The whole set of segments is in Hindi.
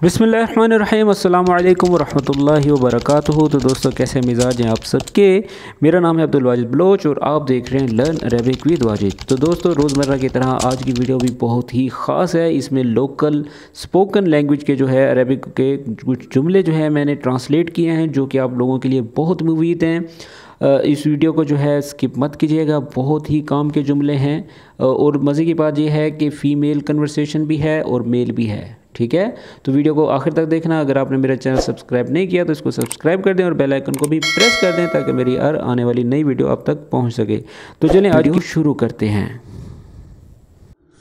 बिस्मिल्लाहिर्रहमानिर्रहीम अस्सलाम वालेकुम वरहमतुल्लाहि वबरकातुहू। तो दोस्तों कैसे मिजाज हैं आप सबके। मेरा नाम है अब्दुल वाजिद बलोच और आप देख रहे हैं लर्न अरेबिक विद वाजिद। तो दोस्तों रोज़मर्रा की तरह आज की वीडियो भी बहुत ही ख़ास है। इसमें लोकल स्पोकन लैंग्वेज के जो है अरेबिक के कुछ जुमले जो है मैंने ट्रांसलेट किए हैं, जो कि आप लोगों के लिए बहुत मुफीद हैं। इस वीडियो को जो है स्किप मत कीजिएगा, बहुत ही काम के जुमले हैं। और मज़े की बात यह है कि फ़ीमेल कन्वर्सेशन भी है और मेल भी है, ठीक है। तो वीडियो को आखिर तक देखना। अगर आपने मेरा चैनल सब्सक्राइब नहीं किया तो इसको सब्सक्राइब कर दें और बेल आइकन को भी प्रेस कर दें ताकि मेरी हर आने वाली नई वीडियो आप तक पहुंच सके। तो चलें आज की शुरू करते हैं।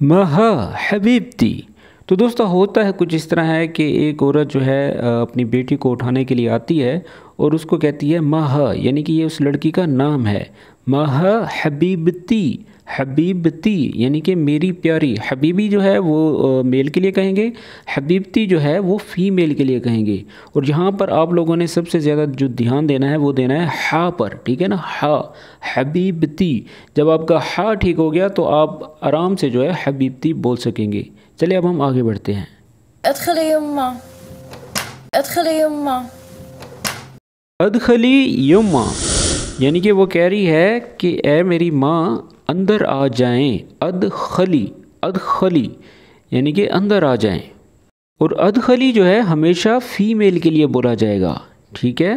महा हबीबती। तो दोस्तों होता है कुछ इस तरह है कि एक औरत जो है अपनी बेटी को उठाने के लिए आती है और उसको कहती है महा, यानी कि ये उस लड़की का नाम है। महा हबीबती, हबीबती यानी कि मेरी प्यारी। हबीबी जो है वो मेल के लिए कहेंगे, हबीबती जो है वो फ़ीमेल के लिए कहेंगे। और यहाँ पर आप लोगों ने सबसे ज़्यादा जो ध्यान देना है वो देना है हा पर, ठीक है ना। हा, हबीबती। जब आपका हा ठीक हो गया तो आप आराम से जो है हबीबती बोल सकेंगे। चलिए अब हम आगे बढ़ते हैं। अदखली यम्मा, अदखली यम्मा, अदखली यम्मा यानी कि वो कह रही है कि ए मेरी माँ अंदर आ जाएं। अदखली, अदखली यानी कि अंदर आ जाएं। और अदखली जो है हमेशा फ़ीमेल के लिए बोला जाएगा, ठीक है।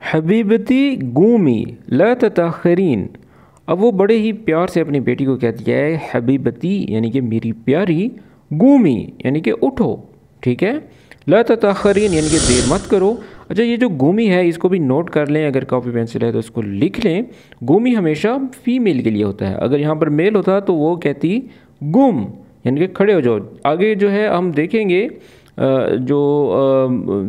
हबीबती गूमी ला तताखरीन। अब वो बड़े ही प्यार से अपनी बेटी को कहती है हबीबती यानी कि मेरी प्यारी, गूमी यानी कि उठो, ठीक है। ला तताखरीन यानी कि देर मत करो। अच्छा, ये जो गूमी है इसको भी नोट कर लें, अगर कॉपी पेंसिल है तो इसको लिख लें। गूमी हमेशा फ़ीमेल के लिए होता है। अगर यहाँ पर मेल होता तो वो कहती गुम यानी कि खड़े हो जाओ। आगे जो है हम देखेंगे जो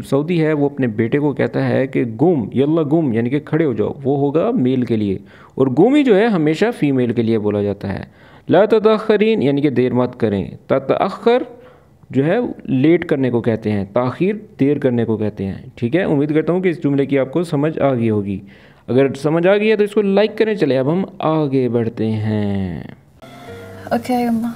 सऊदी है वो अपने बेटे को कहता है कि गुम, यल्ला गुम यानी कि खड़े हो जाओ, वो होगा मेल के लिए। और गुमी जो है हमेशा फ़ीमेल के लिए बोला जाता है। ला तताखरीन यानी कि देर मत करें। तताखर जो है लेट करने को कहते हैं, ताख़ीर देर करने को कहते हैं, ठीक है। उम्मीद करता हूँ कि इस जुमले की आपको समझ आ गई होगी। अगर समझ आ गई है तो इसको लाइक करें। चले अब हम आगे बढ़ते हैं। ओके यम्मा,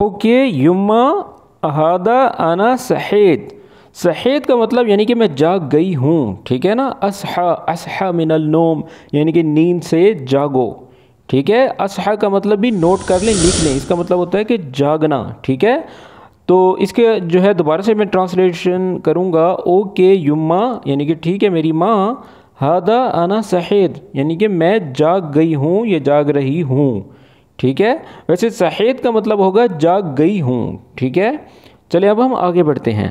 ओके युम्मा अहादा अना सहेद। सहेद का मतलब यानी कि मैं जाग गई हूँ, ठीक है ना। असहा, असहा मिनल नोम यानी कि नींद से जागो, ठीक है। असहा का मतलब भी नोट कर लें, लिख लें। इसका मतलब होता है कि जागना, ठीक है। तो इसके जो है दोबारा से मैं ट्रांसलेशन करूँगा। ओके युम्मा यानी कि ठीक है मेरी माँ, हादा अना सहेद यानी कि मैं जाग गई हूँ या जाग रही हूँ, ठीक है। वैसे सहेद का मतलब होगा जाग गई हूँ, ठीक है। चले अब हम आगे बढ़ते हैं।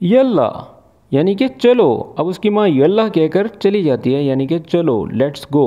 यल्ला यानी कि चलो। अब उसकी माँ यल्ला कहकर चली जाती है यानी कि चलो, लेट्स गो।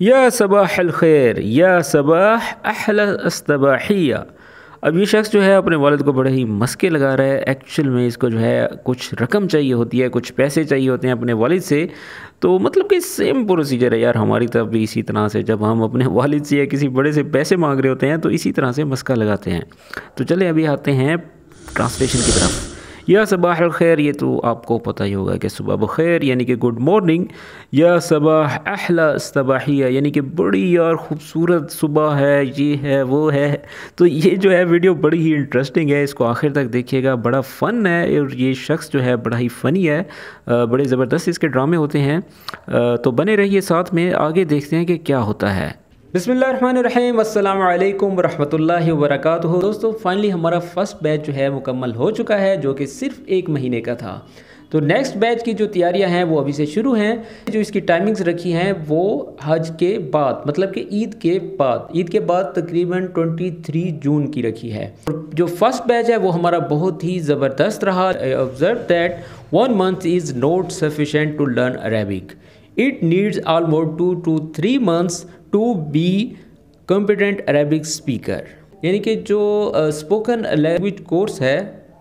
या सबाह अल खैर, या सबाह अहला अस्तबाहिया। अब ये शख्स जो है अपने वालिद को बड़े ही मस्के लगा रहा है। एक्चुअल में इसको जो है कुछ रकम चाहिए होती है, कुछ पैसे चाहिए होते हैं अपने वालिद से। तो मतलब कि सेम प्रोसीजर है यार हमारी तरफ भी। इसी तरह से जब हम अपने वालिद से या किसी बड़े से पैसे मांग रहे होते हैं तो इसी तरह से मस्का लगाते हैं। तो चले अभी आते हैं ट्रांसलेशन की तरफ। या सबाह खैर, ये तो आपको पता ही होगा कि सुबह बखैर यानी कि गुड मॉर्निंग। या सबाह अहला इस्तबाहिया यानी कि बड़ी यार खूबसूरत सुबह है, ये है वो है। तो ये जो है वीडियो बड़ी ही इंटरेस्टिंग है, इसको आखिर तक देखिएगा, बड़ा फ़न है। और ये शख्स जो है बड़ा ही फ़नी है, बड़े ज़बरदस्त इसके ड्रामे होते हैं। तो बने रहिए साथ में, आगे देखते हैं कि क्या होता है। बिस्मिल्लाहिर्रहमानिर्रहीम, अस्सलामु अलैकुम वरहमतुल्लाहि वबरकातुहू। दोस्तों फाइनली हमारा फ़र्स्ट बैच जो है मुकम्मल हो चुका है, जो कि सिर्फ 1 महीने का था। तो नेक्स्ट बैच की जो तैयारियां हैं वो अभी से शुरू हैं। जो इसकी टाइमिंग्स रखी हैं वो हज के बाद, मतलब कि ईद के बाद तकरीबन 23 जून की रखी है। जो फर्स्ट बैच है वो हमारा बहुत ही ज़बरदस्त रहा। Observe that 1 month is not sufficient to learn Arabic, it needs almost 2 to 3 months to be competent Arabic speaker. यानी कि जो स्पोकन लैंग्वेज कोर्स है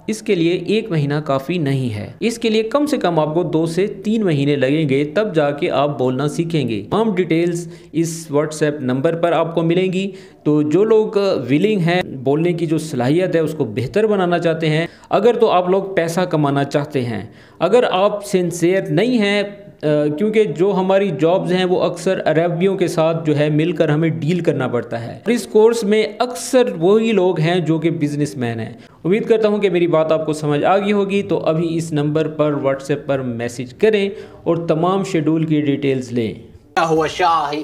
इसके लिए 1 महीना काफ़ी नहीं है। इसके लिए कम से कम आपको 2 से 3 महीने लगेंगे, तब जाके आप बोलना सीखेंगे। तमाम डिटेल्स इस व्हाट्सएप नंबर पर आपको मिलेंगी। तो जो लोग विलिंग हैं, बोलने की जो सलाहियत है उसको बेहतर बनाना चाहते हैं, अगर तो आप लोग पैसा कमाना चाहते हैं, अगर आप सिंसियर नहीं हैं, क्योंकि जो हमारी जॉब्स हैं वो अक्सर अरबियों के साथ जो है मिलकर हमें डील करना पड़ता है। इस कोर्स में अक्सर वही लोग हैं जो कि बिजनेसमैन हैं। उम्मीद करता हूं कि मेरी बात आपको समझ आ गई होगी। तो अभी इस नंबर पर व्हाट्सएप पर मैसेज करें और तमाम शेड्यूल की डिटेल्स लें। क्या हुआ शाही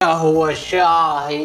क्या हुआ शाही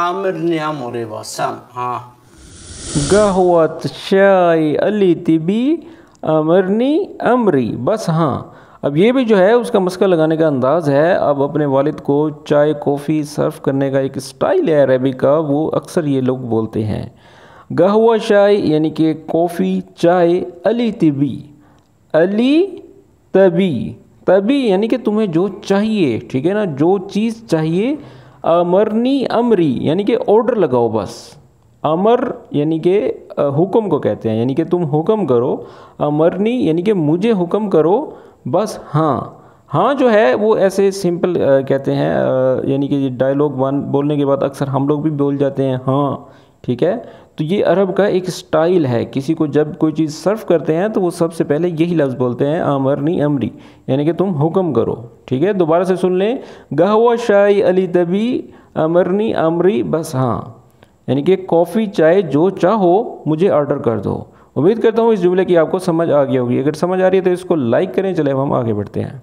आमिरनी अमरी बसम हाँ गहवत शाई अली तिबी अमरनी अमरी बस हाँ। अब ये भी जो है उसका मस्का लगाने का अंदाज़ है। अब अपने वालिद को चाय कॉफ़ी सर्व करने का एक स्टाइल है अरबी का, वो अक्सर ये लोग बोलते हैं। गहवा चाय यानी कि कॉफ़ी चाय, अली तिबी अली तबी तबी यानी कि तुम्हें जो चाहिए, ठीक है ना, जो चीज़ चाहिए। अमरनी अमरी यानी कि ऑर्डर लगाओ बस। अमर यानी कि हुक्म को कहते हैं, यानी कि तुम हुक्म करो। अमरनी यानी कि मुझे हुक्म करो बस। हाँ जो है वो ऐसे सिंपल कहते हैं, यानी कि डायलॉग वन बोलने के बाद अक्सर हम लोग भी बोल जाते हैं हाँ, ठीक है। तो ये अरब का एक स्टाइल है। किसी को जब कोई चीज़ सर्व करते हैं तो वो सबसे पहले यही लफ्ज़ बोलते हैं अमरनी अमरी, यानी कि तुम हुक्म करो, ठीक है। दोबारा से सुन लें, गहवा शाई अली तबी अमरनी अमरी बस हाँ, यानी कि कॉफ़ी चाय जो चाहो मुझे ऑर्डर कर दो। उम्मीद करता हूँ इस जुमले की आपको समझ आ गई होगी। अगर समझ आ रही है तो इसको लाइक करें। चले अब हम आगे बढ़ते हैं।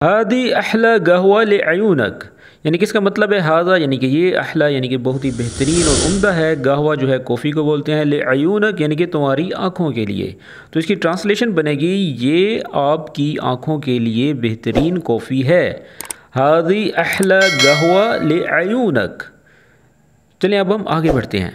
हादी अहला गहवा ले अयूनक, यानी कि इसका मतलब है हादा यानी कि ये, अहला यानी कि बहुत ही बेहतरीन और उम्दा है। गहवा जो है कॉफ़ी को बोलते हैं, ले अयूनक यानी कि तुम्हारी आँखों के लिए। तो इसकी ट्रांसलेशन बनेगी ये आपकी आँखों के लिए बेहतरीन कॉफ़ी है। हादी अहला गहवा ले अयूनक। चलिए अब हम आगे बढ़ते हैं।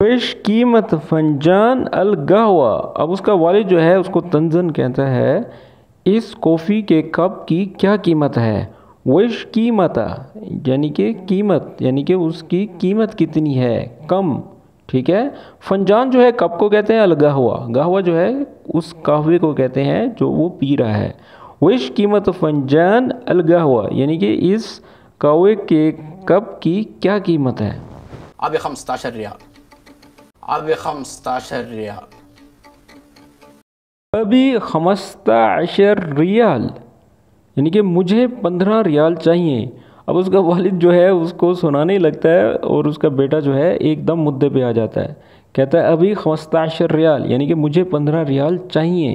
वश कीमत फंजान अल गहवा। अब उसका वालिद जो है उसको तंजन कहता है, इस कॉफ़ी के कप की क्या कीमत है। वश कीमता यानी कि कीमत, यानी कि उसकी कीमत कितनी है, कम, ठीक है। फंजान जो है कप को कहते हैं, अल गहवा, गहवा जो है उस कहवे को कहते हैं जो वो पी रहा है। वश कीमत फंजान अल गहवा यानी कि इस कहवे के कप की क्या कीमत है। अभी 15 रियाल अभी 15 रियाल अभी 15 रियाल यानी कि मुझे 15 रियाल चाहिए। अब उसका वालिद जो है उसको सुनाने ही लगता है और उसका बेटा जो है एकदम मुद्दे पे आ जाता है, कहता है अभी 15 रियाल यानी कि मुझे 15 रियाल चाहिए।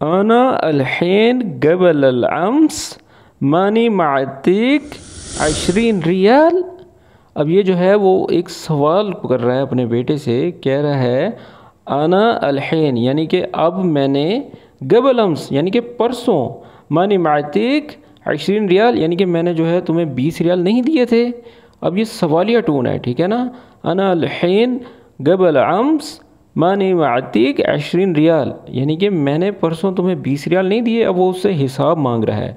आना अलहैन गबल अल-अम्स मानी मातीक 20 रियाल। अब ये जो है वो एक सवाल कर रहा है अपने बेटे से, कह रहा है आना अलहैन यानी कि अब मैंने, गबल अम्स यानी कि परसों, मानी मातीक 20 रियाल यानी कि मैंने जो है तुम्हें 20 रियाल नहीं दिए थे। अब ये सवालिया टोन है, ठीक है ना। आना अलहैन गबल अम्स मानी मातीक 20 रियाल यानी कि मैंने परसों तुम्हें 20 रियाल नहीं दिए। अब वो उससे हिसाब मांग रहा है।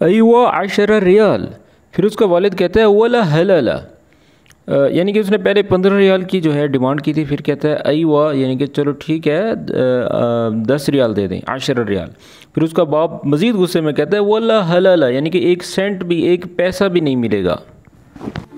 अय्वा 10 रियाल। फिर उसका वालिद कहता है वला हलला, यानी कि उसने पहले 15 रियाल की जो है डिमांड की थी। फिर कहता है अय्वा यानी कि चलो ठीक है 10 रियाल दे दें, 10 रियाल। फिर उसका बाप मज़ीद गुस्से में कहता है वला हलला यानी कि 1 सेंट भी, 1 पैसा भी नहीं मिलेगा।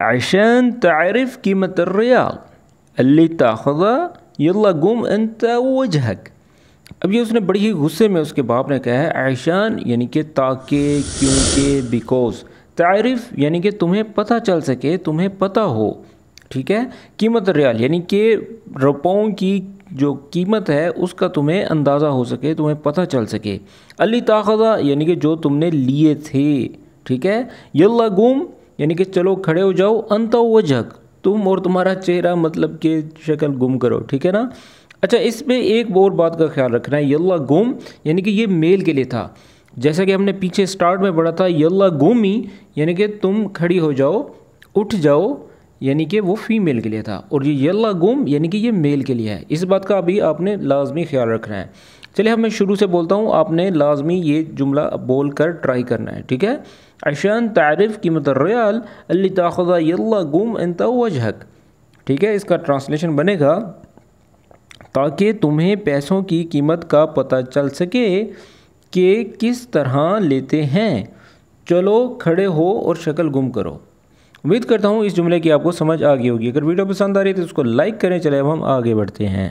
आशान तारिफ कीमत रियाल अल्ली ताख़ुदा यल्ला गुम अंत वजहक। अब ये उसने बड़ी ही गुस्से में उसके बाप ने कहा है आयशान यानी कि ताकि, क्योंकि, बिकॉज। तारीफ़ यानी कि तुम्हें पता चल सके, तुम्हें पता हो, ठीक है। कीमत रियाल यानी कि रुपयों की जो कीमत है उसका तुम्हें अंदाज़ा हो सके, तुम्हें पता चल सके। अली ताख़ुदा यानी कि जो तुमने लिए थे, ठीक है। यल्ला गुम यानी कि चलो खड़े हो जाओ, अंत वजहक तुम और तुम्हारा चेहरा मतलब कि शक्ल गुम करो, ठीक है ना। अच्छा, इसमें एक और बात का ख्याल रखना है, यल्ला गुम यानी कि ये मेल के लिए था, जैसा कि हमने पीछे स्टार्ट में पढ़ा था यल्ला गुमी यानी कि तुम खड़ी हो जाओ, उठ जाओ, यानी कि वो फीमेल के लिए था, और ये यल्ला गुम यानी कि ये मेल के लिए है। इस बात का अभी आपने लाजमी ख्याल रखना है। चलिए अब मैं शुरू से बोलता हूँ, आपने लाजमी ये जुमला बोल कर ट्राई करना है, ठीक है। आयशान तारिफ़ कीमत रियाल अल्ली ताख़ुदा यल्ला गुम अंत वजहक, ठीक है। इसका ट्रांसलेशन बनेगा ताकि तुम्हें पैसों की कीमत का पता चल सके कि किस तरह लेते हैं, चलो खड़े हो और शक्ल गुम करो। उम्मीद करता हूँ इस जुमले की आपको समझ आ गई होगी। अगर वीडियो पसंद आ रही है तो उसको लाइक करें। चले अब हम आगे बढ़ते हैं।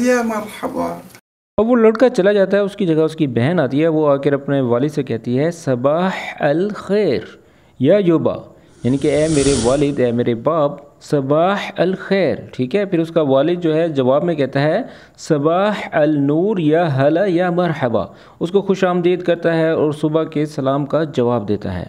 या मरहबा। अब वो लड़का चला जाता है, उसकी जगह उसकी बहन आती है। वो आकर अपने वालिद से कहती है सबाह अल खैर या युबा, यानी कि ए मेरे वालिद, ए मेरे बाप, सबाह अल खैर, ठीक है। फिर उसका वालिद जो है जवाब में कहता है सबाह अल नूर या हला या मरहबा, उसको खुश आमदीद करता है और सुबह के सलाम का जवाब देता है।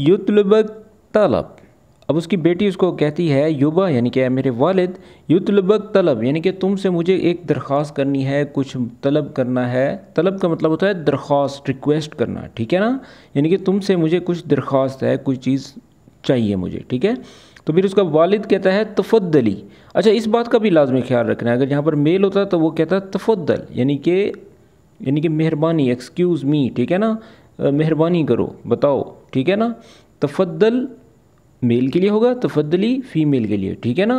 युतलबक तलब। अब उसकी बेटी उसको कहती है युबा यानी कि मेरे वालिद, युतलबक तलब यानी कि तुमसे मुझे एक दरख्वास्त करनी है, कुछ तलब करना है। तलब का मतलब होता है दरख्वास्त, रिक्वेस्ट करना, ठीक है ना। यानी कि तुमसे मुझे कुछ दरख्वास्त है, कुछ चीज़ चाहिए मुझे, ठीक है। तो फिर उसका वालिद कहता है तफद्दली। अच्छा, इस बात का भी लाजमी ख्याल रखना है, अगर यहाँ पर मेल होता तो वो कहता तफद्दल यानी कि मेहरबानी, एक्सक्यूज़ मी, ठीक है ना, मेहरबानी करो, बताओ, ठीक है ना। तफद्दल मेल के लिए होगा, तफद्दली फीमेल के लिए, ठीक है ना।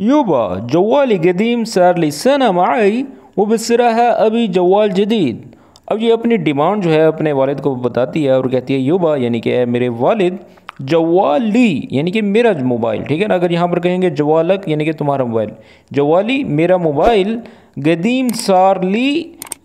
युबा जवाली गदीम सार ली सना माई वो बसराहा अभी जवाल जदीद। अब ये अपनी डिमांड जो है अपने वालिद को बताती है और कहती है युबा यानी कि मेरे वालिद, जवाली यानी कि मेरा मोबाइल, ठीक है ना। अगर यहाँ पर कहेंगे जवालक यानी कि तुम्हारा मोबाइल, जवाली मेरा मोबाइल, गदीम सारली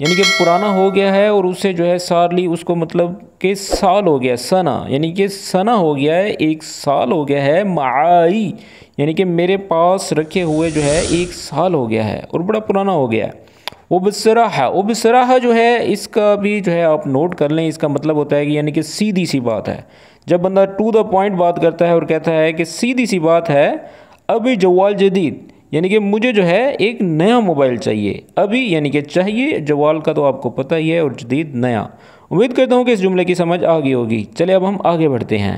यानी कि पुराना हो गया है, और उससे जो है सारली उसको मतलब कि साल हो गया, सना यानी कि सना हो गया है, एक साल हो गया है, माई यानी कि मेरे पास रखे हुए जो है एक साल हो गया है और बड़ा पुराना हो गया है। वो बसराहा जो है इसका भी जो है आप नोट कर लें, इसका मतलब होता है कि यानी कि सीधी सी बात है। जब बंदा टू द पॉइंट बात करता है और कहता है कि सीधी सी बात है, अभी जवाल जदीद यानी कि मुझे जो है एक नया मोबाइल चाहिए। अभी यानी कि चाहिए, जवाल का तो आपको पता ही है, और जदीद नया। उम्मीद करता हूँ कि इस जुमले की समझ आ गई होगी। चलिए अब हम आगे बढ़ते हैं।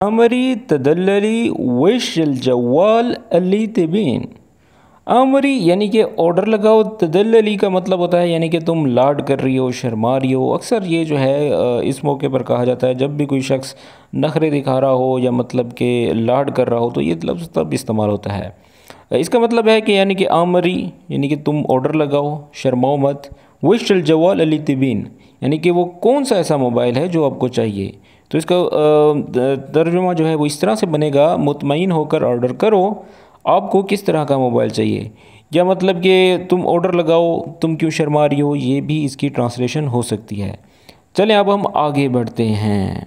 अमरी तदल्लली विश जवाल अली तबीन। अमरी यानी कि ऑर्डर लगाओ, तदल्लली का मतलब होता है यानी कि तुम लाड कर रही हो, शर्मा रही हो। अक्सर ये जो है इस मौके पर कहा जाता है जब भी कोई शख्स नखरे दिखा रहा हो या मतलब कि लाड कर रहा हो, तो ये लफ्ज़ तब इस्तेमाल होता है। इसका मतलब है कि यानी कि आमरी यानी कि तुम ऑर्डर लगाओ, शर्माओ मत। विश जवाल अली तबीन यानी कि वो कौन सा ऐसा मोबाइल है जो आपको चाहिए। तो इसका तर्जुमा जो है वो इस तरह से बनेगा, मुतमईन होकर ऑर्डर करो, आपको किस तरह का मोबाइल चाहिए, या मतलब कि तुम ऑर्डर लगाओ, तुम क्यों शर्मा रही हो, ये भी इसकी ट्रांसलेशन हो सकती है। चलें अब हम आगे बढ़ते हैं।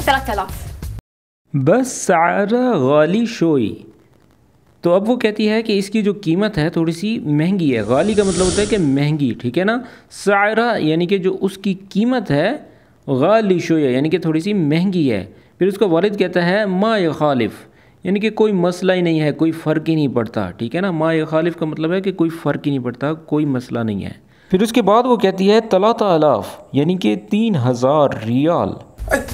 3000। बस सारा गाली शोई। तो अब वो कहती है कि इसकी जो कीमत है थोड़ी सी महंगी है। गाली का मतलब होता है कि महंगी, ठीक है ना। सारा यानी कि जो उसकी कीमत है, गाली शोया यानी कि थोड़ी सी महंगी है। फिर उसका वालिद कहता है मा ये खालिफ यानी कि कोई मसला ही नहीं है, कोई फ़र्क ही नहीं पड़ता, ठीक है ना। मा ये खालिफ का मतलब है कि कोई फ़र्क ही नहीं पड़ता, कोई मसला नहीं है। फिर उसके बाद वो कहती है तलाता अलाफ यानी कि 3000 रियाल।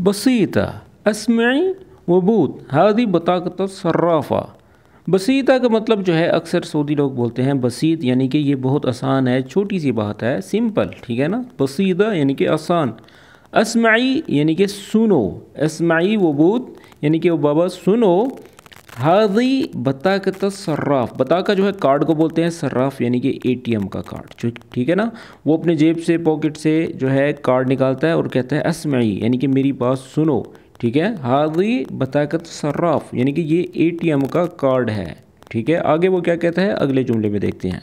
बसीता अस्मई वबूत हादी बताकत सर्राफा। बसीता का मतलब जो है अक्सर सऊदी लोग बोलते हैं बसीत, यानी कि ये बहुत आसान है, छोटी सी बात है, सिंपल, ठीक है ना। बसीदा यानी कि आसान। अस्माई यानी कि सुनो, अस्माई वबूत यानी कि वो बाबा सुनो। हादी बताकत सर्राफ, बता का जो है कार्ड को बोलते हैं, सर्राफ यानी कि एटीएम का कार्ड, जो ठीक है ना, वो अपने जेब से पॉकेट से जो है कार्ड निकालता है और कहता है अस्माई यानी कि मेरी बात सुनो, ठीक है। हादी बताकत सर्राफ यानी कि ये एटीएम का कार्ड है, ठीक है। आगे वो क्या कहता है अगले जुमले में देखते हैं।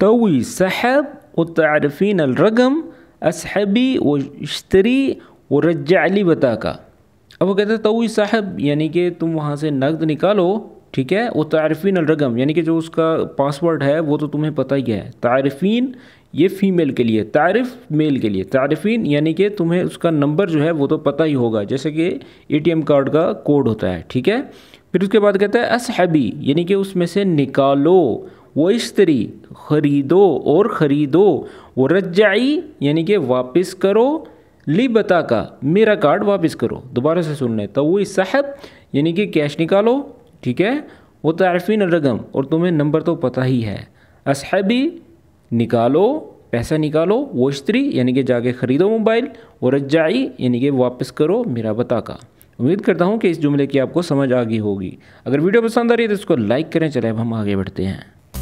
तोई सहब वतारफीन अलरगम असहबी वश्तरी वरजाली बताका। अब वो कहते हैं तोई साहब यानी कि तुम वहाँ से नकद निकालो, ठीक है। वतारफीन अलरगम यानी कि जो उसका पासवर्ड है वो तो तुम्हें पता ही है। तारफीन ये फ़ीमेल के लिए, तारिफ मेल के लिए। तारफीन यानी कि तुम्हें उसका नंबर जो है वो तो पता ही होगा, जैसे कि एटीएम कार्ड का कोड होता है, ठीक है। फिर उसके बाद कहता है असहबी यानी कि उसमें से निकालो, वो इश्तरी ख़रीदो और ख़रीदो, वो रजाई यानी कि वापस करो, ली बता का मेरा कार्ड वापस करो। दोबारा से सुन लें, तो वो साहब यानी कि कैश निकालो, ठीक है। वो तारफीन रकम और तुम्हें नंबर तो पता ही है। असहबी निकालो, पैसा निकालो, वो इश्तरी यानी कि जाके ख़रीदो मोबाइल, और रजाई यानी कि वापस करो मेरा बता का। उम्मीद करता हूँ कि इस जुमले की आपको समझ आ गई होगी। अगर वीडियो पसंद आ रही है तो इसको लाइक करें। चले अब हम आगे बढ़ते हैं।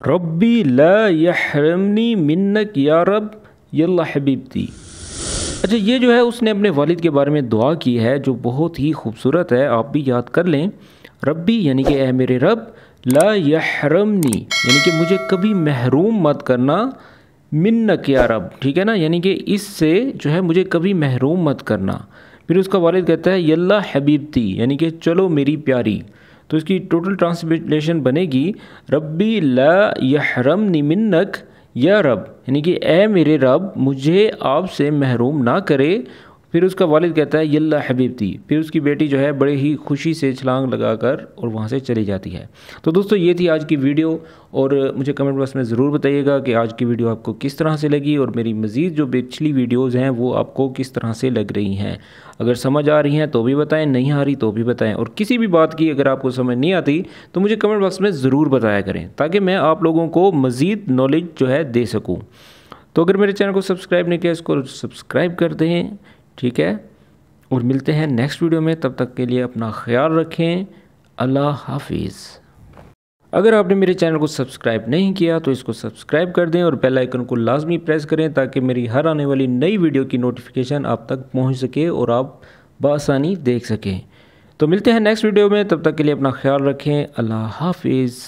रब्बी ला यहरमनी मिन्नक या रब यल्ला हबीबती। अच्छा, ये जो है उसने अपने वालिद के बारे में दुआ की है जो बहुत ही खूबसूरत है, आप भी याद कर लें। रब्बी यानी कि ए मेरे रब, ला यहरमनी यानी कि मुझे कभी महरूम मत करना, मिन्नक या रब, ठीक है ना, यानी कि इससे जो है मुझे कभी महरूम मत करना। फिर उसका वालिद कहता है यल्ला हबीबती यानी कि चलो मेरी प्यारी। तो इसकी टोटल ट्रांसलेशन बनेगी रब्बी ला यहरमनी मिन्नक या रब, यानी कि ए मेरे रब मुझे आपसे महरूम ना करे। फिर उसका वालिद कहता है यल्ला हबीबती। फिर उसकी बेटी जो है बड़े ही खुशी से छलांग लगाकर और वहाँ से चली जाती है। तो दोस्तों ये थी आज की वीडियो, और मुझे कमेंट बॉक्स में ज़रूर बताइएगा कि आज की वीडियो आपको किस तरह से लगी, और मेरी मज़ीद जो पिछली वीडियोज़ हैं वो आपको किस तरह से लग रही हैं। अगर समझ आ रही हैं तो भी बताएं, नहीं आ रही तो भी बताएं, और किसी भी बात की अगर आपको समझ नहीं आती तो मुझे कमेंट बॉक्स में ज़रूर बताया करें, ताकि मैं आप लोगों को मज़ीद नॉलेज जो है दे सकूँ। तो अगर मेरे चैनल को सब्सक्राइब नहीं किया इसको सब्सक्राइब कर दें, ठीक है। और मिलते हैं नेक्स्ट वीडियो में, तब तक के लिए अपना ख्याल रखें। अल्लाह हाफिज़। अगर आपने मेरे चैनल को सब्सक्राइब नहीं किया तो इसको सब्सक्राइब कर दें और बेल आइकन को लाजमी प्रेस करें, ताकि मेरी हर आने वाली नई वीडियो की नोटिफिकेशन आप तक पहुंच सके और आप बआसानी देख सकें। तो मिलते हैं नेक्स्ट वीडियो में, तब तक के लिए अपना ख्याल रखें। अल्लाह हाफिज़।